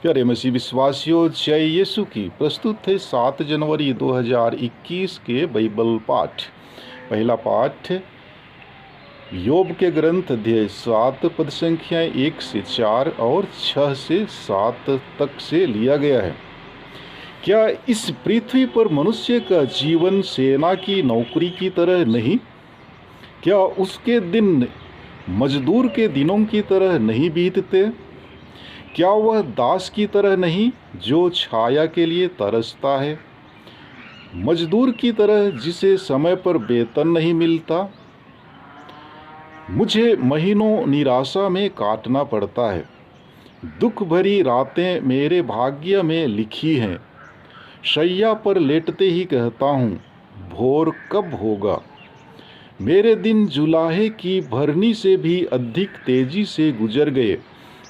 प्यारे मसीह विश्वासियों, जय यीशु की। प्रस्तुत है 7 जनवरी 2021 के बाइबल पाठ। पहला पाठ योग के ग्रंथ अध्याय 7 पद संख्या 1 से 4 और 6 से 7 तक से लिया गया है। क्या इस पृथ्वी पर मनुष्य का जीवन सेना की नौकरी की तरह नहीं? क्या उसके दिन मजदूर के दिनों की तरह नहीं बीतते? क्या वह दास की तरह नहीं जो छाया के लिए तरसता है, मजदूर की तरह जिसे समय पर वेतन नहीं मिलता? मुझे महीनों निराशा में काटना पड़ता है। दुख भरी रातें मेरे भाग्य में लिखी हैं। शैया पर लेटते ही कहता हूँ, भोर कब होगा? मेरे दिन जुलाहे की भरनी से भी अधिक तेजी से गुजर गए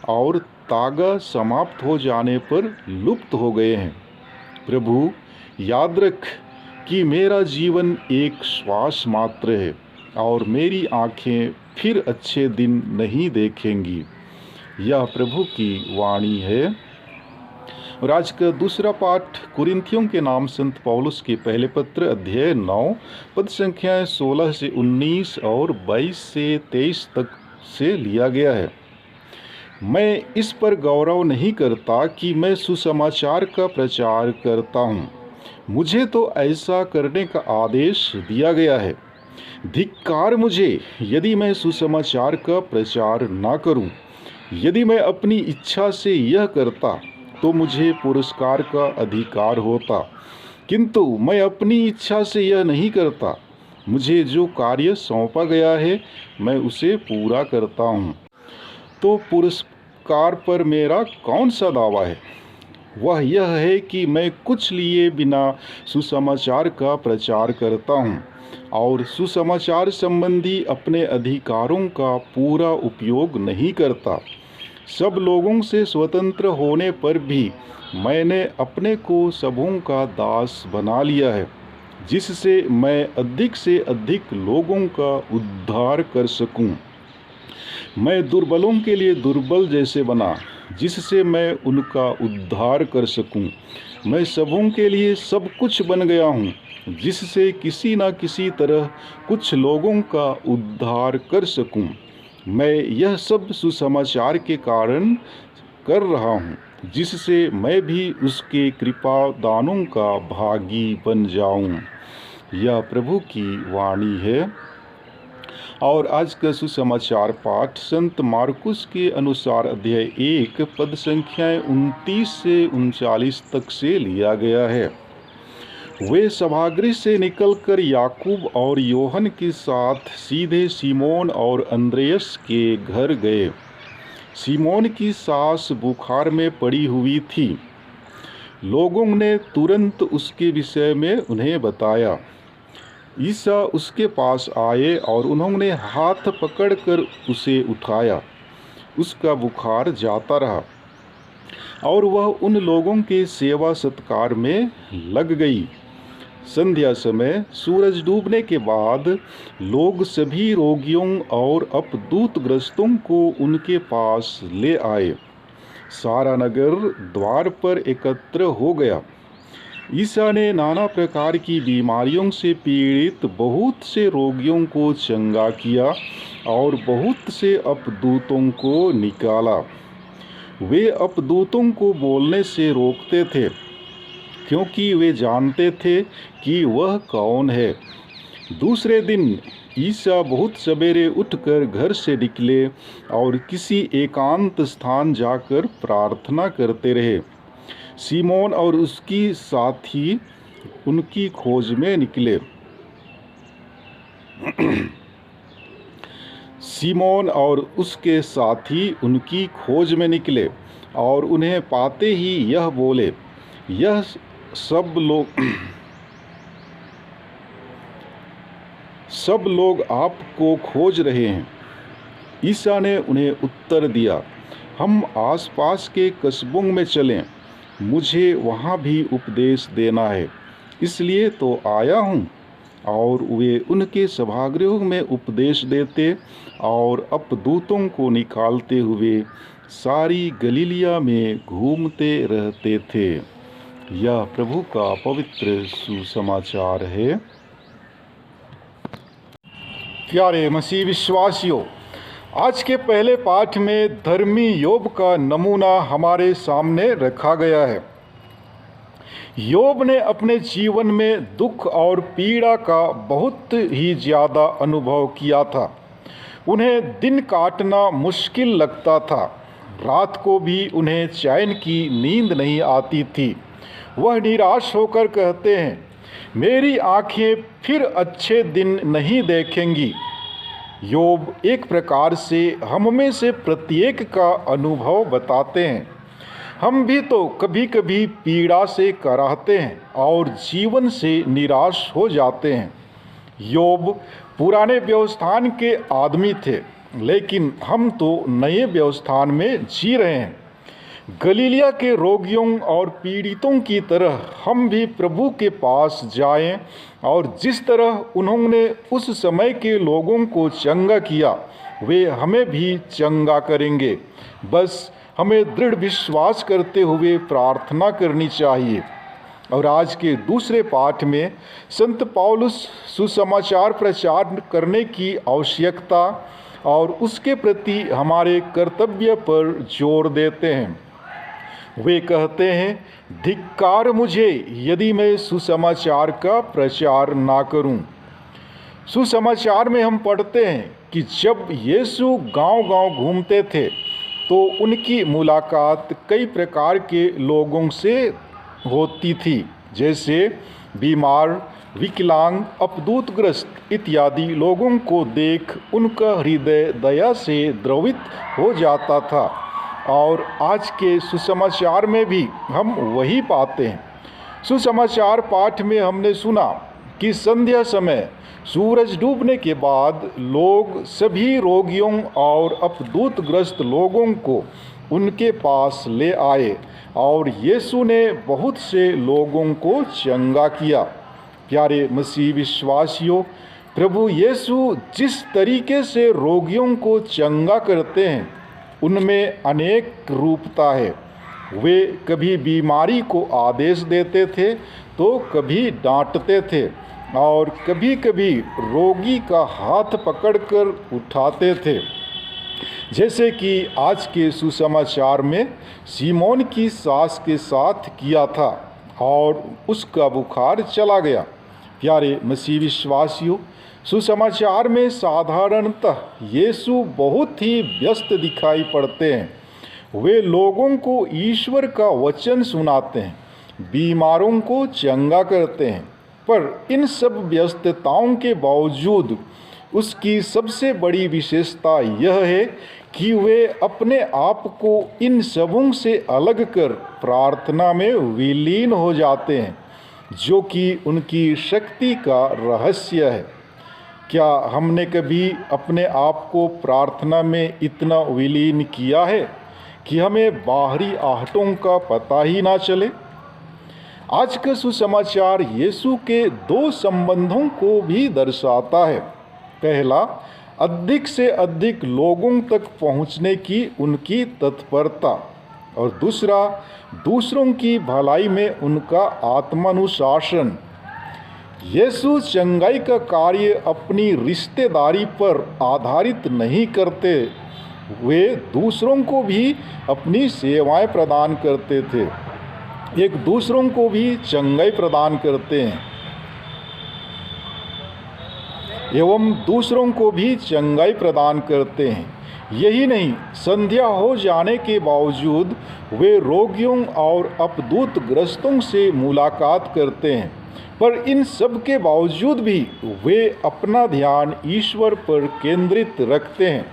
और तागा समाप्त हो जाने पर लुप्त हो गए हैं। प्रभु, याद रख कि मेरा जीवन एक श्वास मात्र है और मेरी आँखें फिर अच्छे दिन नहीं देखेंगी। यह प्रभु की वाणी है। और आज का दूसरा पाठ कुरिन्थियों के नाम संत पौलुस के पहले पत्र अध्याय 9 पद संख्याएं 16 से 19 और 22 से 23 तक से लिया गया है। मैं इस पर गौरव नहीं करता कि मैं सुसमाचार का प्रचार करता हूँ। मुझे तो ऐसा करने का आदेश दिया गया है। धिक्कार मुझे यदि मैं सुसमाचार का प्रचार ना करूं। यदि मैं अपनी इच्छा से यह करता तो मुझे पुरस्कार का अधिकार होता, किंतु मैं अपनी इच्छा से यह नहीं करता। मुझे जो कार्य सौंपा गया है मैं उसे पूरा करता हूँ। तो पुरस्कार पर मेरा कौन सा दावा है? वह यह है कि मैं कुछ लिए बिना सुसमाचार का प्रचार करता हूँ और सुसमाचार संबंधी अपने अधिकारों का पूरा उपयोग नहीं करता। सब लोगों से स्वतंत्र होने पर भी मैंने अपने को सबों का दास बना लिया है, जिससे मैं अधिक से अधिक लोगों का उद्धार कर सकूं। मैं दुर्बलों के लिए दुर्बल जैसे बना, जिससे मैं उनका उद्धार कर सकूं। मैं सबों के लिए सब कुछ बन गया हूँ, जिससे किसी न किसी तरह कुछ लोगों का उद्धार कर सकूं। मैं यह सब सुसमाचार के कारण कर रहा हूँ, जिससे मैं भी उसके कृपा दानों का भागी बन जाऊं। यह प्रभु की वाणी है। और आज का सुसमाचार पाठ संत मार्कुस के अनुसार अध्याय 1 पद संख्याएं 29 से 39 तक से लिया गया है। वे सभागृह से निकलकर याकूब और योहन के साथ सीधे सीमोन और अंद्रेयस के घर गए। सीमोन की सास बुखार में पड़ी हुई थी। लोगों ने तुरंत उसके विषय में उन्हें बताया। ईसा उसके पास आए और उन्होंने हाथ पकड़कर उसे उठाया। उसका बुखार जाता रहा और वह उन लोगों के सेवा सत्कार में लग गई। संध्या समय सूरज डूबने के बाद लोग सभी रोगियों और अपदूतग्रस्तों को उनके पास ले आए। सारा नगर द्वार पर एकत्र हो गया। ईसा ने नाना प्रकार की बीमारियों से पीड़ित बहुत से रोगियों को चंगा किया और बहुत से अपदूतों को निकाला। वे अपदूतों को बोलने से रोकते थे, क्योंकि वे जानते थे कि वह कौन है। दूसरे दिन ईसा बहुत सवेरे उठकर घर से निकले और किसी एकांत स्थान जाकर प्रार्थना करते रहे। सीमोन और उसकी साथी उनकी खोज में निकले। सीमोन और उसके साथी उनकी खोज में निकले और उन्हें पाते ही यह बोले, यह सब लोग आपको खोज रहे हैं। ईसा ने उन्हें उत्तर दिया, हम आसपास के कस्बों में चलें, मुझे वहाँ भी उपदेश देना है, इसलिए तो आया हूँ। और वे उनके सभागृह में उपदेश देते और अपदूतों को निकालते हुए सारी गलीलिया में घूमते रहते थे। यह प्रभु का पवित्र सुसमाचार है। प्यारे मसीह विश्वासियों, आज के पहले पाठ में धर्मी योब का नमूना हमारे सामने रखा गया है। योब ने अपने जीवन में दुख और पीड़ा का बहुत ही ज़्यादा अनुभव किया था। उन्हें दिन काटना मुश्किल लगता था, रात को भी उन्हें चैन की नींद नहीं आती थी। वह निराश होकर कहते हैं, मेरी आंखें फिर अच्छे दिन नहीं देखेंगी। योब एक प्रकार से हम में से प्रत्येक का अनुभव बताते हैं। हम भी तो कभी कभी पीड़ा से कराहते हैं और जीवन से निराश हो जाते हैं। योब पुराने व्यवस्थान के आदमी थे, लेकिन हम तो नए व्यवस्थान में जी रहे हैं। गलीलिया के रोगियों और पीड़ितों की तरह हम भी प्रभु के पास जाएं और जिस तरह उन्होंने उस समय के लोगों को चंगा किया, वे हमें भी चंगा करेंगे। बस हमें दृढ़ विश्वास करते हुए प्रार्थना करनी चाहिए। और आज के दूसरे पाठ में संत पौलुस सुसमाचार प्रचार करने की आवश्यकता और उसके प्रति हमारे कर्तव्य पर जोर देते हैं। वे कहते हैं, धिक्कार मुझे यदि मैं सुसमाचार का प्रचार ना करूं। सुसमाचार में हम पढ़ते हैं कि जब यीशु गांव-गांव घूमते थे तो उनकी मुलाकात कई प्रकार के लोगों से होती थी, जैसे बीमार, विकलांग, अपदूतग्रस्त इत्यादि लोगों को देख उनका हृदय दया से द्रवित हो जाता था। और आज के सुसमाचार में भी हम वही पाते हैं। सुसमाचार पाठ में हमने सुना कि संध्या समय सूरज डूबने के बाद लोग सभी रोगियों और अपदूतग्रस्त लोगों को उनके पास ले आए और यीशु ने बहुत से लोगों को चंगा किया। प्यारे मसीह विश्वासियों, प्रभु यीशु जिस तरीके से रोगियों को चंगा करते हैं उनमें अनेक रूपता है। वे कभी बीमारी को आदेश देते थे तो कभी डांटते थे और कभी कभी रोगी का हाथ पकड़कर उठाते थे, जैसे कि आज के सुसमाचार में सीमोन की सास के साथ किया था और उसका बुखार चला गया। प्यारे मसीह विश्वासियों, सुसमाचार में साधारणतः यीशु बहुत ही व्यस्त दिखाई पड़ते हैं। वे लोगों को ईश्वर का वचन सुनाते हैं, बीमारों को चंगा करते हैं, पर इन सब व्यस्तताओं के बावजूद उसकी सबसे बड़ी विशेषता यह है कि वे अपने आप को इन सबों से अलग कर प्रार्थना में विलीन हो जाते हैं, जो कि उनकी शक्ति का रहस्य है। क्या हमने कभी अपने आप को प्रार्थना में इतना विलीन किया है कि हमें बाहरी आहटों का पता ही ना चले? आज का सुसमाचार यीशु के दो संबंधों को भी दर्शाता है। पहला, अधिक से अधिक लोगों तक पहुंचने की उनकी तत्परता, और दूसरा, दूसरों की भलाई में उनका आत्मानुशासन। यीशु चंगाई का कार्य अपनी रिश्तेदारी पर आधारित नहीं करते, वे दूसरों को भी अपनी सेवाएं प्रदान करते थे, एक दूसरों को भी चंगाई प्रदान करते हैं एवं दूसरों को भी चंगाई प्रदान करते हैं। यही नहीं, संध्या हो जाने के बावजूद वे रोगियों और अपदूतग्रस्तों से मुलाकात करते हैं, पर इन सब के बावजूद भी वे अपना ध्यान ईश्वर पर केंद्रित रखते हैं।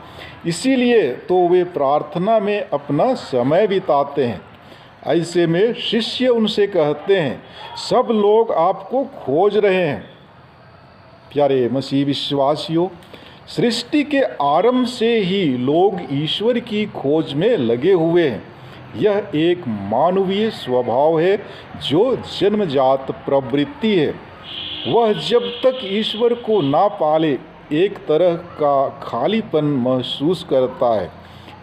इसीलिए तो वे प्रार्थना में अपना समय बिताते हैं। ऐसे में शिष्य उनसे कहते हैं, सब लोग आपको खोज रहे हैं। प्यारे मसीह विश्वासियों, सृष्टि के आरंभ से ही लोग ईश्वर की खोज में लगे हुए हैं। यह एक मानवीय स्वभाव है जो जन्मजात प्रवृत्ति है। वह जब तक ईश्वर को ना पाले एक तरह का खालीपन महसूस करता है।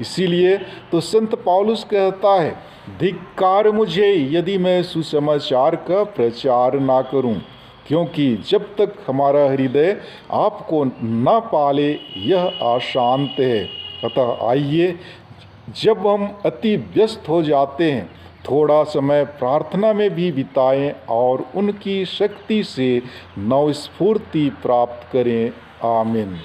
इसीलिए तो संत पौलुस कहता है, धिक्कार मुझे यदि मैं सुसमाचार का प्रचार ना करूं, क्योंकि जब तक हमारा हृदय आपको न पाले यह अशांत है। अतः आइए, जब हम अति व्यस्त हो जाते हैं, थोड़ा समय प्रार्थना में भी बिताएं और उनकी शक्ति से नवस्फूर्ति प्राप्त करें। आमीन।